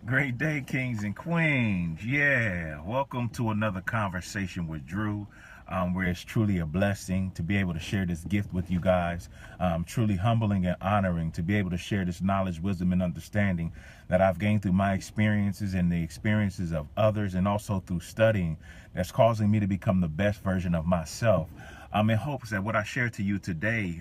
Great day, kings and queens. Yeah, welcome to another conversation with Drew, where it's truly a blessing to be able to share this gift with you guys. Truly humbling and honoring to be able to share this knowledge, wisdom, and understanding that I've gained through my experiences and the experiences of others, and also through studying that's causing me to become the best version of myself. In hopes that what I share with you today,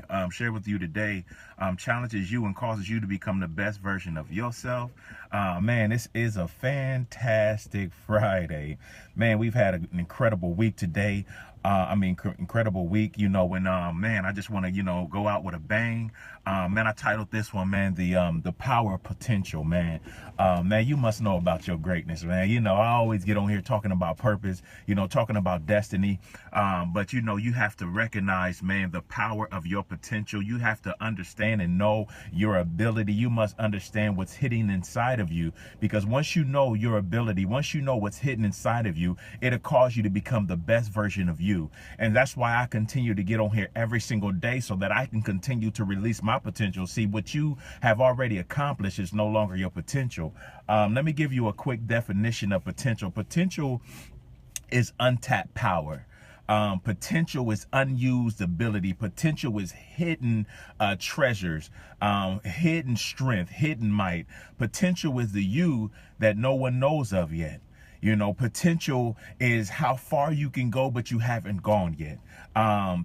challenges you and causes you to become the best version of yourself. Man, this is a fantastic Friday. Man, we've had an incredible week today. Incredible week, when, man, I just want to, go out with a bang. Man, I titled this one, man, the power of potential, man. Man, you must know about your greatness, man. I always get on here talking about purpose, talking about destiny. But, you have to recognize, man, the power of your potential. You have to understand and know your ability. You must understand what's hidden inside of you, because once you know your ability, once you know what's hidden inside of you, it'll cause you to become the best version of you. And that's why I continue to get on here every single day, so that I can continue to release my potential. See, what you have already accomplished is no longer your potential. Let me give you a quick definition of potential. Potential is untapped power. Potential is unused ability. Potential is hidden treasures, hidden strength, hidden might. Potential is the you that no one knows of yet. Potential is how far you can go, but you haven't gone yet.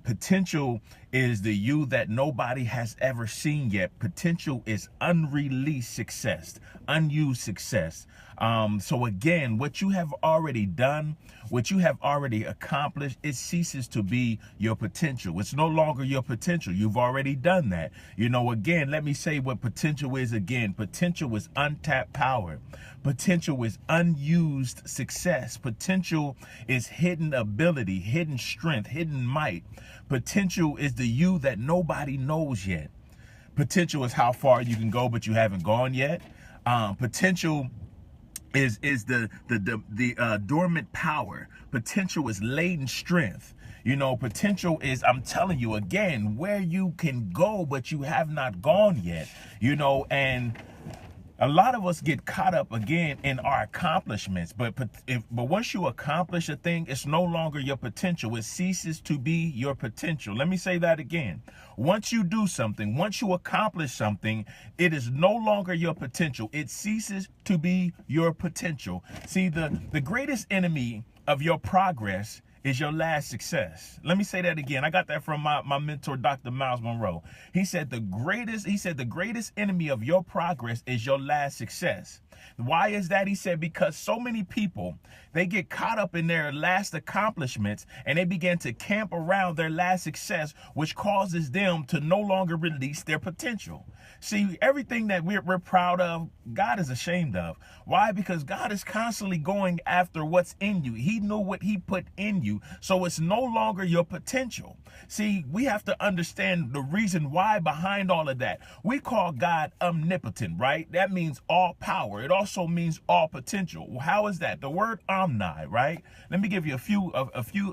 Potential is the you that nobody has ever seen yet. Potential is unreleased success, unused success. So again, what you have already done, what you have already accomplished, it ceases to be your potential. It's no longer your potential. You've already done that. Again, let me say what potential is again. Potential is untapped power. Potential is unused success. Potential is hidden ability, hidden strength, hidden might. Potential is the you that nobody knows yet. Potential is how far you can go, but you haven't gone yet. Potential is the dormant power. Potential is latent strength. Potential is, I'm telling you again, where you can go, but you have not gone yet. And a lot of us get caught up again in our accomplishments, but once you accomplish a thing, it's no longer your potential. It ceases to be your potential. Let me say that again. Once you do something, once you accomplish something, it is no longer your potential. It ceases to be your potential. See, the greatest enemy of your progress is your last success. Let me say that again. I got that from my mentor, Dr. Miles Monroe. He said the greatest enemy of your progress is your last success. Why is that? He said, because so many people, they get caught up in their last accomplishments and they begin to camp around their last success, which causes them to no longer release their potential. See, everything that we're proud of, God is ashamed of. Why? Because God is constantly going after what's in you. He knew what he put in you, so it's no longer your potential. See, we have to understand the reason why behind all of that. We call God omnipotent, right? That means all power. It also means all potential. Well, how is that? The word omni, right? Let me give you a few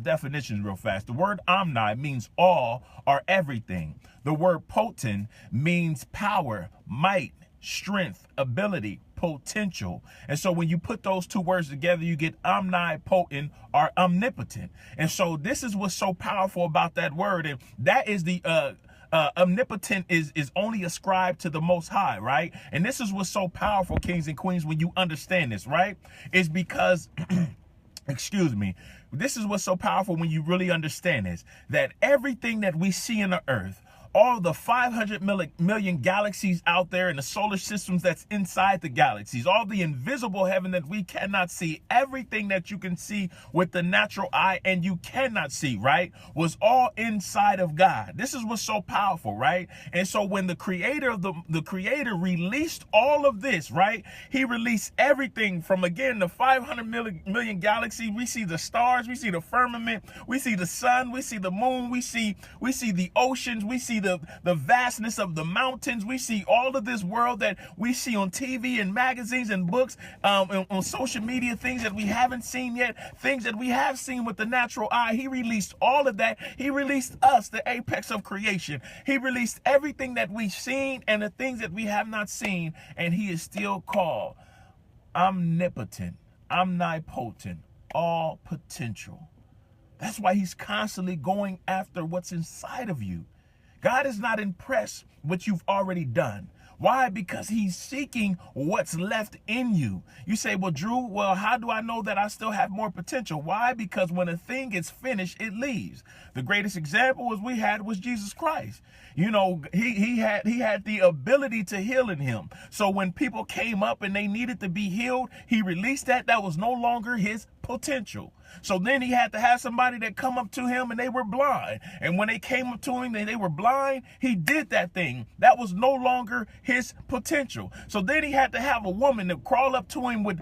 definitions real fast. The word omni means all or everything. The word potent means power, might, strength, ability, potential. And so when you put those two words together, you get omnipotent or omnipotent. And so this is what's so powerful about that word. And that is the omnipotent is only ascribed to the Most High, right? And this is what's so powerful, kings and queens, when you understand this, right? It's because excuse me, this is what's so powerful when you really understand this, that everything that we see in the earth, all the 500 million galaxies out there in the solar systems that's inside the galaxies, all the invisible heaven that we cannot see, everything that you can see with the natural eye and you cannot see, right, was all inside of God. This is what's so powerful, right? And so when the creator released all of this, right, he released everything from, again, the 500 million galaxies. We see the stars, we see the firmament, we see the sun, we see the moon, we see the oceans, we see the vastness of the mountains. We see all of this world that we see on TV and magazines and books, on social media, things that we haven't seen yet, things that we have seen with the natural eye. He released all of that. He released us, the apex of creation. He released everything that we've seen and the things that we have not seen, and he is still called omnipotent, omnipotent, all potential. That's why he's constantly going after what's inside of you. God is not impressed with what you've already done. Why? Because he's seeking what's left in you. You say, well, Drew, how do I know that I still have more potential? Why? Because when a thing is finished, it leaves. The greatest example was Jesus Christ. You know, he had the ability to heal in him. So when people came up and they needed to be healed, he released that. That was no longer his potential. So then he had to have somebody that come up to him and they were blind. And when they came up to him and they were blind, he did that thing. That was no longer his potential. So then he had to have a woman that crawl up to him with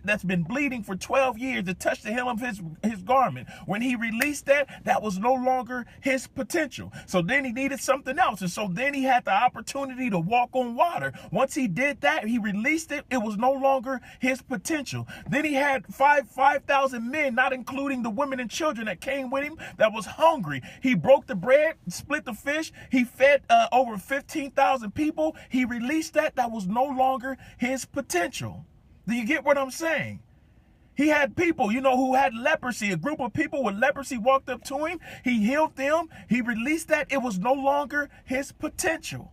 that's been bleeding for 12 years to touch the hem of his garment. When he released that, that was no longer his potential. So then he needed something else. And so then he had the opportunity to walk on water. Once he did that, he released it. It was no longer his potential. Then he had 5,000 men, not including the women and children that came with him, that was hungry. He broke the bread, split the fish. He fed over 15,000 people. He released that. That was no longer his potential. Do you get what I'm saying? He had people, who had leprosy. A group of people with leprosy walked up to him. He healed them. He released that. It was no longer his potential.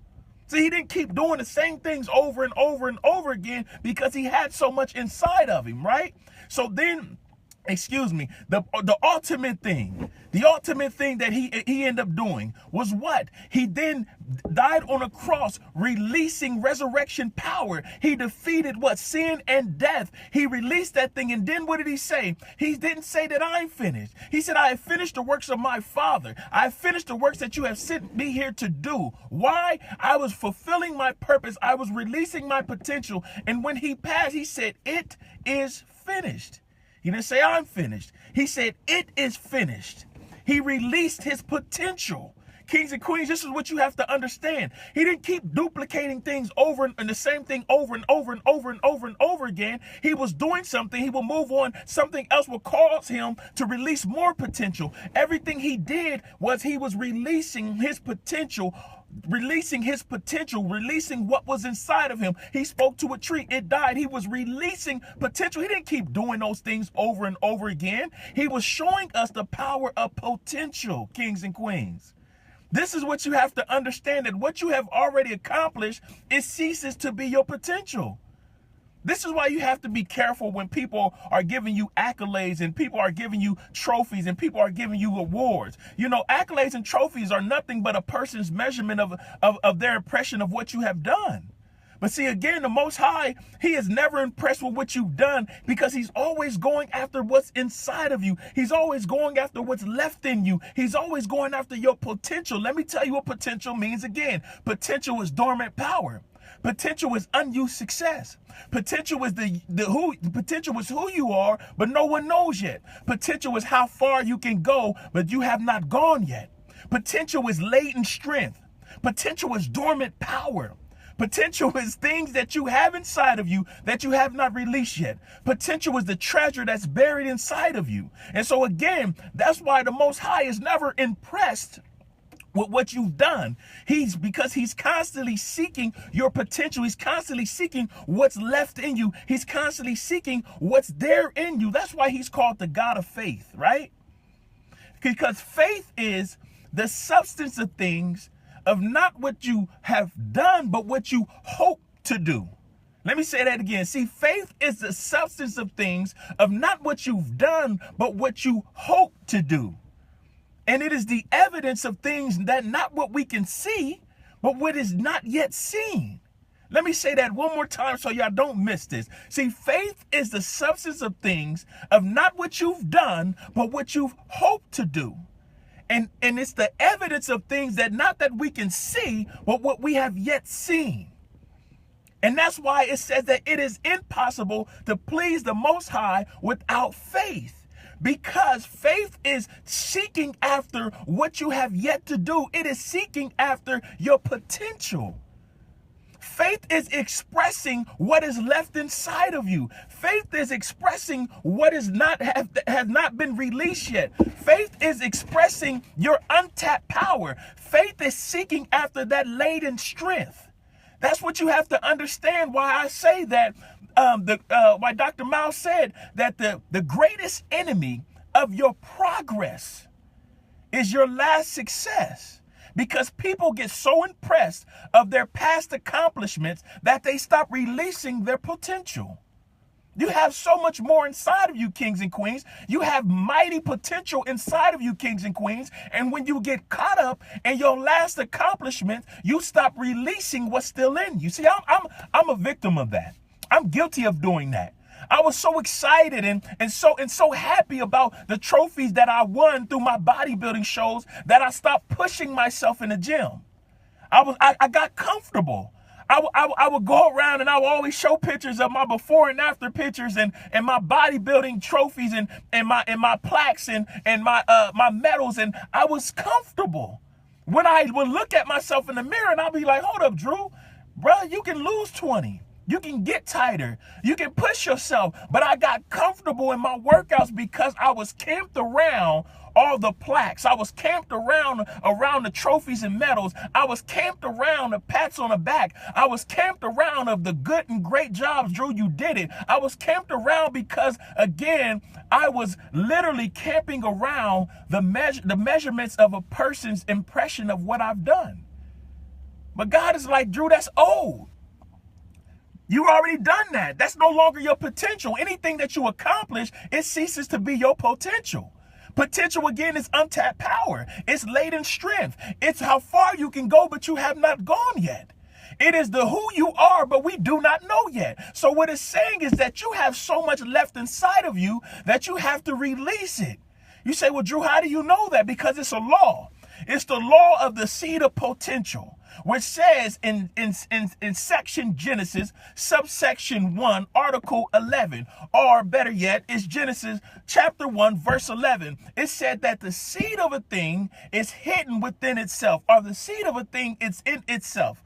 See, he didn't keep doing the same things over and over and over again because he had so much inside of him, right? So then, the ultimate thing that he ended up doing was what? He then died on a cross, releasing resurrection power. He defeated what? Sin and death. He released that thing. And then what did he say? He didn't say that I'm finished. He said, I have finished the works of my Father. I have finished the works that you have sent me here to do. Why? I was fulfilling my purpose. I was releasing my potential. And when he passed, he said, it is finished. He didn't say, I'm finished. He said, it is finished. He released his potential. Kings and queens, this is what you have to understand. He didn't keep duplicating things over and the same thing over and over and over and over and over again. He was doing something. He will move on. Something else will cause him to release more potential. Everything he did was he was releasing his potential, releasing what was inside of him. He spoke to a tree, it died. He was releasing potential. He didn't keep doing those things over and over again. He was showing us the power of potential, kings and queens. This is what you have to understand, that what you have already accomplished, it ceases to be your potential. This is why you have to be careful when people are giving you accolades and people are giving you trophies and people are giving you awards. Accolades and trophies are nothing but a person's measurement of their impression of what you have done. But see, again, the Most High, he is never impressed with what you've done because he's always going after what's inside of you. He's always going after what's left in you. He's always going after your potential. Let me tell you what potential means again. Potential is dormant power. Potential is unused success. Potential is potential is who you are, but no one knows yet. Potential is how far you can go, but you have not gone yet. Potential is latent strength. Potential is dormant power. Potential is things that you have inside of you that you have not released yet. Potential is the treasure that's buried inside of you. And so again, that's why the Most High is never impressed with what you've done. Because he's constantly seeking your potential. He's constantly seeking what's left in you. He's constantly seeking what's there in you. That's why he's called the God of faith, right? Because faith is the substance of things, of not what you have done, but what you hope to do. Let me say that again. See, faith is the substance of things, of not what you've done, but what you hope to do. And it is the evidence of things that not what we can see, but what is not yet seen. Let me say that one more time so y'all don't miss this. See, faith is the substance of things, of not what you've done, but what you've hoped to do. And it's the evidence of things that not that we can see, but what we have yet seen. And that's why it says that it is impossible to please the Most High without faith. Because faith is seeking after what you have yet to do. It is seeking after your potential. Faith is expressing what is left inside of you. Faith is expressing what has not been released yet. Faith is expressing your untapped power. Faith is seeking after that latent strength. That's what you have to understand, why I say that, why Dr. Miles said that the greatest enemy of your progress is your last success. Because people get so impressed of their past accomplishments that they stop releasing their potential. You have so much more inside of you, kings and queens. You have mighty potential inside of you, kings and queens. And when you get caught up in your last accomplishment, you stop releasing what's still in you. See, I'm a victim of that. I'm guilty of doing that. I was so excited and so happy about the trophies that I won through my bodybuilding shows that I stopped pushing myself in the gym. I got comfortable. I would go around and I would always show pictures of my before and after pictures and my bodybuilding trophies and my plaques and my medals, and I was comfortable. When I would look at myself in the mirror and I'll be like, hold up, Drew, bro, you can lose 20. You can get tighter. You can push yourself. But I got comfortable in my workouts because I was camped around all the plaques. I was camped around the trophies and medals. I was camped around the pats on the back. I was camped around of the good and great jobs, Drew, you did it. I was camped around because, again, I was literally camping around the measurements of a person's impression of what I've done. But God is like, Drew, that's old. You already done that. That's no longer your potential. Anything that you accomplish, it ceases to be your potential. Potential, again, is untapped power. It's latent strength. It's how far you can go, but you have not gone yet. It is the who you are, but we do not know yet. So what it's saying is that you have so much left inside of you that you have to release it. You say, well, Drew, how do you know that? Because it's a law. It's the law of the seed of potential, which says in section Genesis, subsection 1, article 11, or better yet, it's Genesis chapter 1, verse 11. It said that the seed of a thing is hidden within itself, or the seed of a thing is in itself.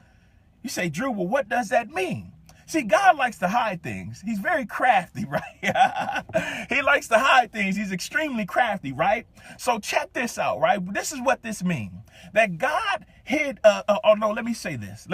You say, Drew, well, what does that mean? See, God likes to hide things. He's very crafty, right? He likes to hide things. He's extremely crafty, right? So check this out, right? This is what this means. That God hid, let me say this.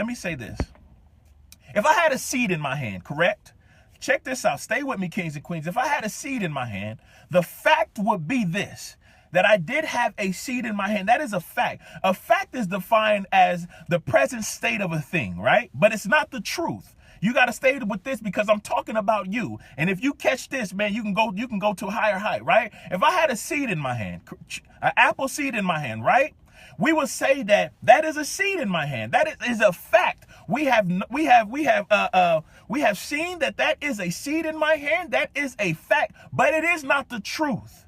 If I had a seed in my hand, correct? Check this out. Stay with me, kings and queens. If I had a seed in my hand, the fact would be this, that I did have a seed in my hand. That is a fact. A fact is defined as the present state of a thing, right? But it's not the truth. You got to stay with this because I'm talking about you. And if you catch this, man, you can go to a higher height, right? If I had a seed in my hand, an apple seed in my hand, right? We would say that is a seed in my hand. That is a fact. We have seen that is a seed in my hand. That is a fact, but it is not the truth.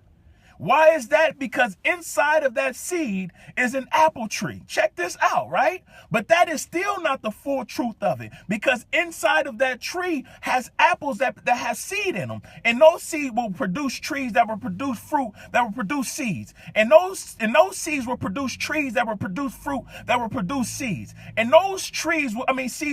Why is that? Because inside of that seed is an apple tree. Check this out, right? But that is still not the full truth of it, because inside of that tree has apples that have seed in them. And those seeds will produce trees that will produce fruit, that will produce seeds. And those seeds will produce trees that will produce fruit, that will produce seeds. And those seeds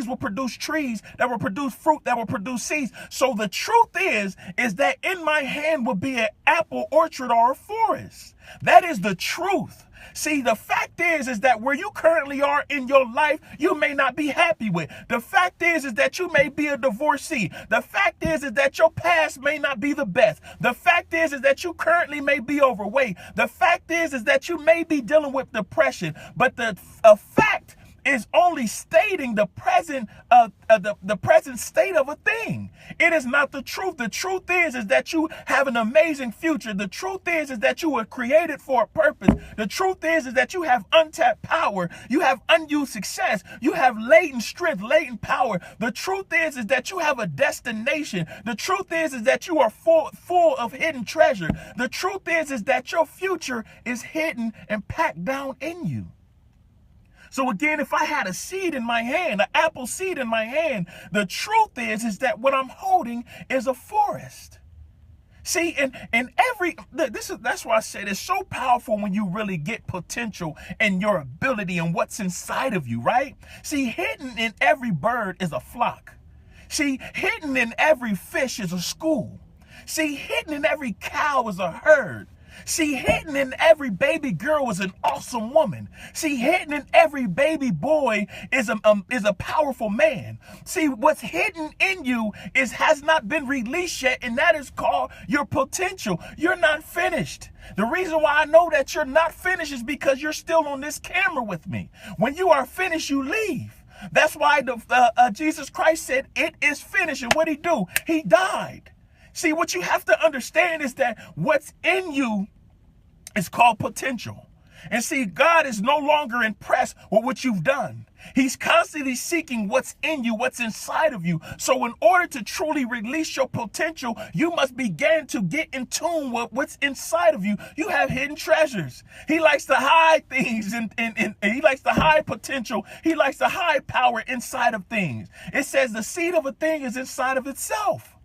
will produce trees that will produce fruit, that will produce seeds. So the truth is that in my hand will be an apple orchard or a forest. That is the truth. See, the fact is that where you currently are in your life, you may not be happy with. The fact is that you may be a divorcee. The fact is that your past may not be the best. The fact is that you currently may be overweight. The fact is that you may be dealing with depression. But the fact is only stating the present state of a thing. It is not the truth. The truth is that you have an amazing future. The truth is that you were created for a purpose. The truth is that you have untapped power. You have unused success. You have latent strength, latent power. The truth is that you have a destination. The truth is that you are full of hidden treasure. The truth is that your future is hidden and packed down in you. So again, if I had a seed in my hand, an apple seed in my hand, the truth is that what I'm holding is a forest. See, that's why I said it's so powerful when you really get potential and your ability and what's inside of you, right? See, hidden in every bird is a flock. See, hidden in every fish is a school. See, hidden in every cow is a herd. See, hidden in every baby girl is an awesome woman. See, hidden in every baby boy is a powerful man. See, what's hidden in you has not been released yet, and that is called your potential. You're not finished. The reason why I know that you're not finished is because you're still on this camera with me. When you are finished, you leave. That's why Jesus Christ said, "It is finished." And what did he do? He died. See, what you have to understand is that what's in you is called potential. And see, God is no longer impressed with what you've done. He's constantly seeking what's in you, what's inside of you. So in order to truly release your potential, you must begin to get in tune with what's inside of you. You have hidden treasures. He likes to hide things, and he likes to hide potential. He likes to hide power inside of things. It says the seed of a thing is inside of itself.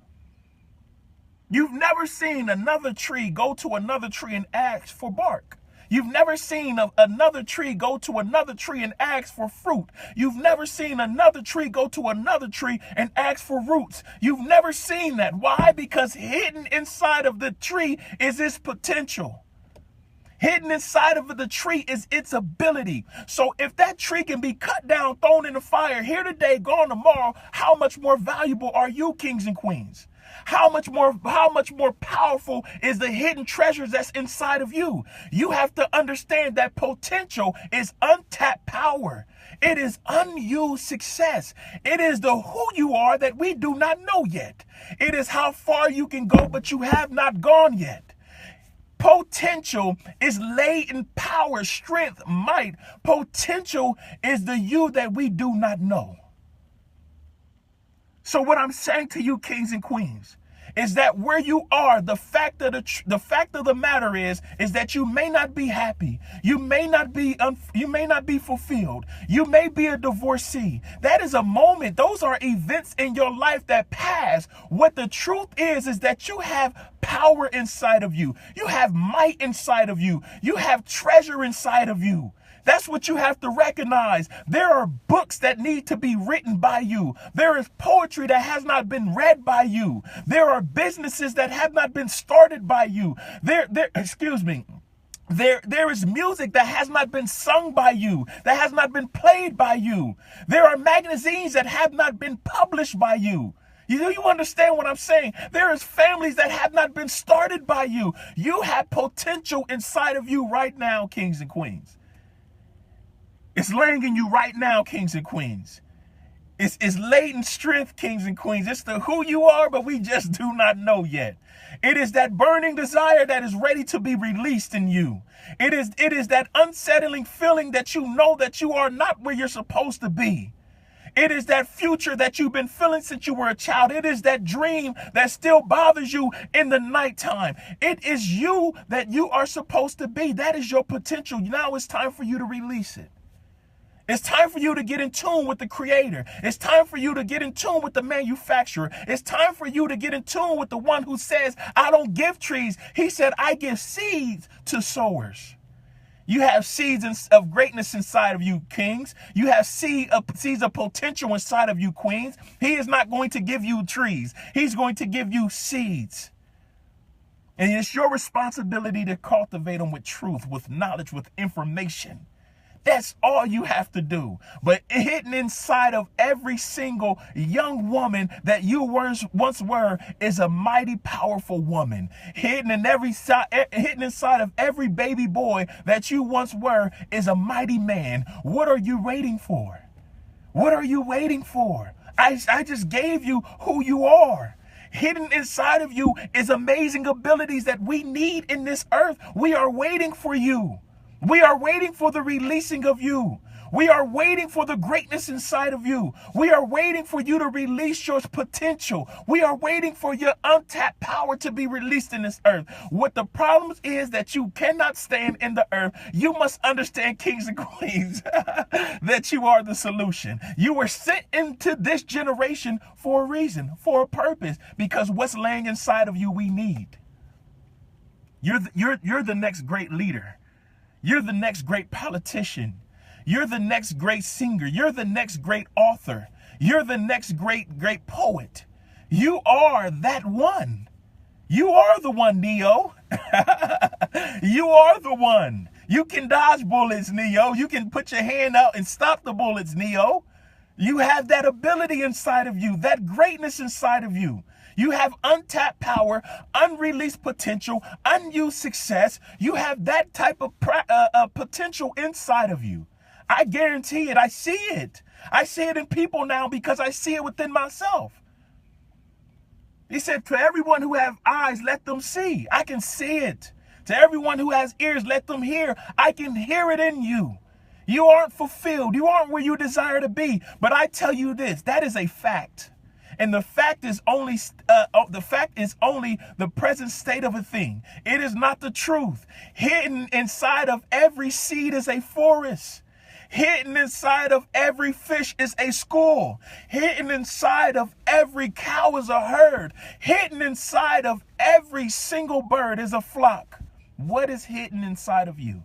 You've never seen another tree go to another tree and ask for bark. You've never seen another tree go to another tree and ask for fruit. You've never seen another tree go to another tree and ask for roots. You've never seen that. Why? Because hidden inside of the tree is its potential. Hidden inside of the tree is its ability. So if that tree can be cut down, thrown in the fire, here today, gone tomorrow, how much more valuable are you, kings and queens? How much more powerful is the hidden treasures that's inside of you? You have to understand that potential is untapped power. It is unused success. It is the who you are that we do not know yet. It is how far you can go, but you have not gone yet. Potential is latent power, strength, might. Potential is the you that we do not know. So what I'm saying to you, kings and queens, is that where you are, the fact of the matter is that you may not be happy. You may not be fulfilled. You may be a divorcee. That is a moment. Those are events in your life that pass. What the truth is that you have power inside of you. You have might inside of you. You have treasure inside of you. That's what you have to recognize. There are books that need to be written by you. There is poetry that has not been read by you. There are businesses that have not been started by you. There is music that has not been sung by you, that has not been played by you. There are magazines that have not been published by you. You understand what I'm saying? There is families that have not been started by you. You have potential inside of you right now, kings and queens. It's laying in you right now, kings and queens. It's latent strength, kings and queens. It's the who you are, but we just do not know yet. It is that burning desire that is ready to be released in you. It is that unsettling feeling that you know that you are not where you're supposed to be. It is that future that you've been feeling since you were a child. It is that dream that still bothers you in the nighttime. It is you that you are supposed to be. That is your potential. Now it's time for you to release it. It's time for you to get in tune with the creator. It's time for you to get in tune with the manufacturer. It's time for you to get in tune with the one who says, I don't give trees. He said, I give seeds to sowers. You have seeds of greatness inside of you, kings. You have seeds of potential inside of you, queens. He is not going to give you trees. He's going to give you seeds. And it's your responsibility to cultivate them with truth, with knowledge, with information. That's all you have to do. But hidden inside of every single young woman that you once were is a mighty powerful woman. Hidden inside of every baby boy that you once were is a mighty man. What are you waiting for? What are you waiting for? I just gave you who you are. Hidden inside of you is amazing abilities that we need in this earth. We are waiting for you. We are waiting for the releasing of you. We are waiting for the greatness inside of you. We are waiting for you to release your potential. We are waiting for your untapped power to be released in this earth. What the problem is that you cannot stand in the earth. You must understand, kings and queens, that you are the solution. You were sent into this generation for a reason, for a purpose, because what's laying inside of you we need. You're the next great leader. You're the next great politician. You're the next great singer. You're the next great author. You're the next great poet. You are that one. You are the one, Neo. You are the one. You can dodge bullets, Neo. You can put your hand out and stop the bullets, Neo. You have that ability inside of you, that greatness inside of you. You have untapped power, unreleased potential, unused success. You have that type of potential inside of you. I guarantee it. I see it. I see it in people now because I see it within myself. He said, to everyone who have eyes, let them see. I can see it. To everyone who has ears, let them hear. I can hear it in you. You aren't fulfilled. You aren't where you desire to be. But I tell you this, that is a fact. And the fact is only the present state of a thing. It is not the truth. Hidden inside of every seed is a forest. Hidden inside of every fish is a school. Hidden inside of every cow is a herd. Hidden inside of every single bird is a flock. What is hidden inside of you?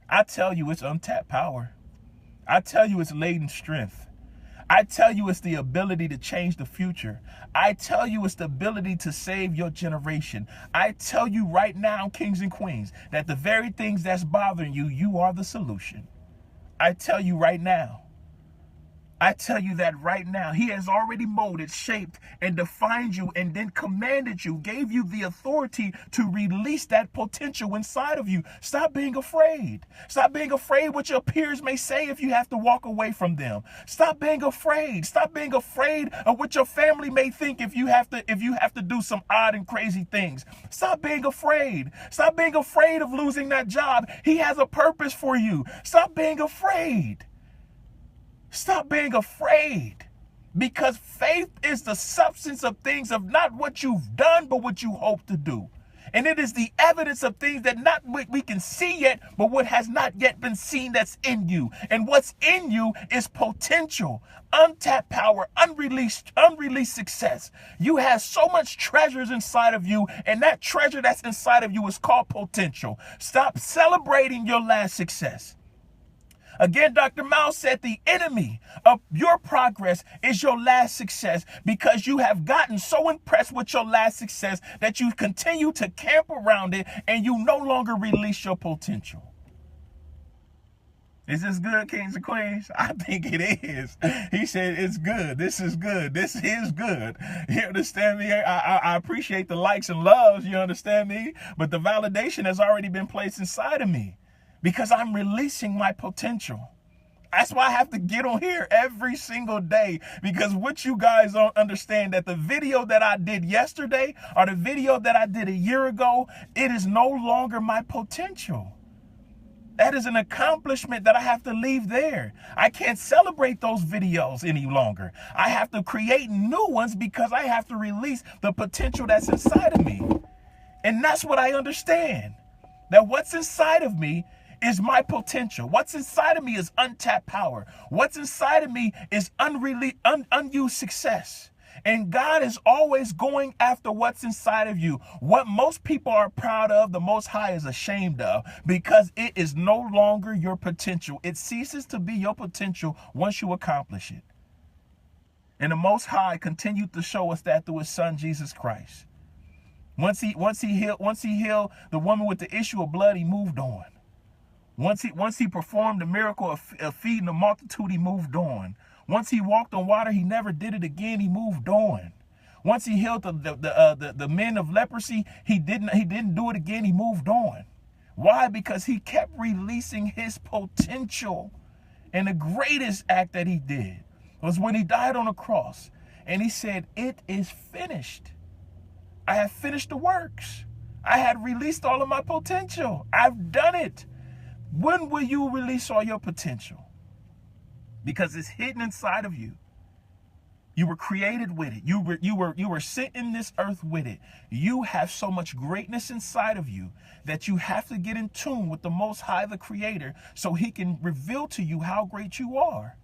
I tell you it's untapped power. I tell you it's latent strength. I tell you it's the ability to change the future. I tell you it's the ability to save your generation. I tell you right now, kings and queens, that the very things that's bothering you, you are the solution. I tell you right now. I tell you that right now. He has already molded, shaped, and defined you, and then commanded you, gave you the authority to release that potential inside of you. Stop being afraid. Stop being afraid what your peers may say if you have to walk away from them. Stop being afraid. Stop being afraid of what your family may think if you have to do some odd and crazy things. Stop being afraid. Stop being afraid of losing that job. He has a purpose for you. Stop being afraid. Stop being afraid, because faith is the substance of things of not what you've done, but what you hope to do. And it is the evidence of things that not what we can see yet, but what has not yet been seen that's in you. And what's in you is potential, untapped power, unreleased success. You have so much treasures inside of you, and that treasure that's inside of you is called potential. Stop celebrating your last success. Again, Dr. Miles said the enemy of your progress is your last success, because you have gotten so impressed with your last success that you continue to camp around it and you no longer release your potential. Is this good, kings and queens? I think it is. He said it's good. This is good. This is good. You understand me? I appreciate the likes and loves, you understand me? But the validation has already been placed inside of me, because I'm releasing my potential. That's why I have to get on here every single day, because what you guys don't understand, that the video that I did yesterday or the video that I did a year ago, it is no longer my potential. That is an accomplishment that I have to leave there. I can't celebrate those videos any longer. I have to create new ones, because I have to release the potential that's inside of me. And that's what I understand, that what's inside of me is my potential. What's inside of me is untapped power. What's inside of me is unused success. And God is always going after what's inside of you. What most people are proud of, the Most High is ashamed of, because it is no longer your potential. It ceases to be your potential once you accomplish it. And the Most High continued to show us that through his son, Jesus Christ. Once he healed the woman with the issue of blood, he moved on. Once he performed the miracle of feeding the multitude, he moved on. Once he walked on water, he never did it again. He moved on. Once he healed the men of leprosy, he didn't do it again. He moved on. Why? Because he kept releasing his potential. And the greatest act that he did was when he died on the cross, and he said, "It is finished. I have finished the works. I had released all of my potential. I've done it." When will you release all your potential? Because it's hidden inside of you. You were created with it. You were sent in this earth with it. You have so much greatness inside of you that you have to get in tune with the Most High, the Creator, so he can reveal to you how great you are.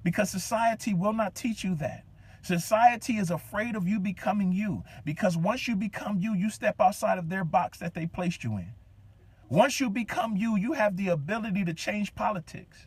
Because society will not teach you that. Society is afraid of you becoming you, because once you become you, you step outside of their box that they placed you in. Once you become you, you have the ability to change politics.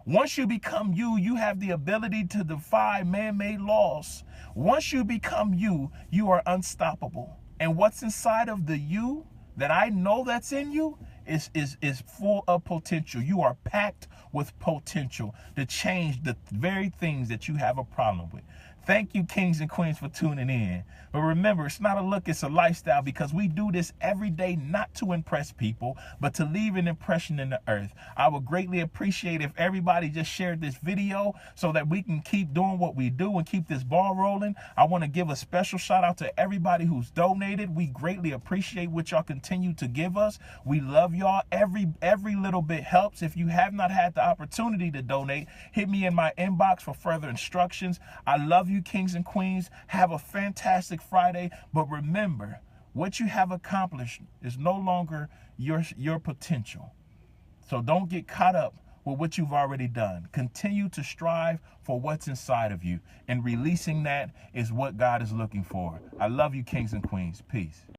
Once you become you, you have the ability to defy man-made laws. Once you become you, you are unstoppable. And what's inside of the you that I know that's in you is full of potential. You are packed with potential to change the very things that you have a problem with. Thank you, kings and queens, for tuning in. But remember, it's not a look, it's a lifestyle, because we do this every day not to impress people, but to leave an impression in the earth. I would greatly appreciate if everybody just shared this video so that we can keep doing what we do and keep this ball rolling. I want to give a special shout out to everybody who's donated. We greatly appreciate what y'all continue to give us. We love y'all. Every little bit helps. If you have not had the opportunity to donate, hit me in my inbox for further instructions. I love you, kings and queens. Have a fantastic Friday. But remember, what you have accomplished is no longer your potential. So don't get caught up with what you've already done. Continue to strive for what's inside of you, and releasing that is what God is looking for. I love you, kings and queens. Peace.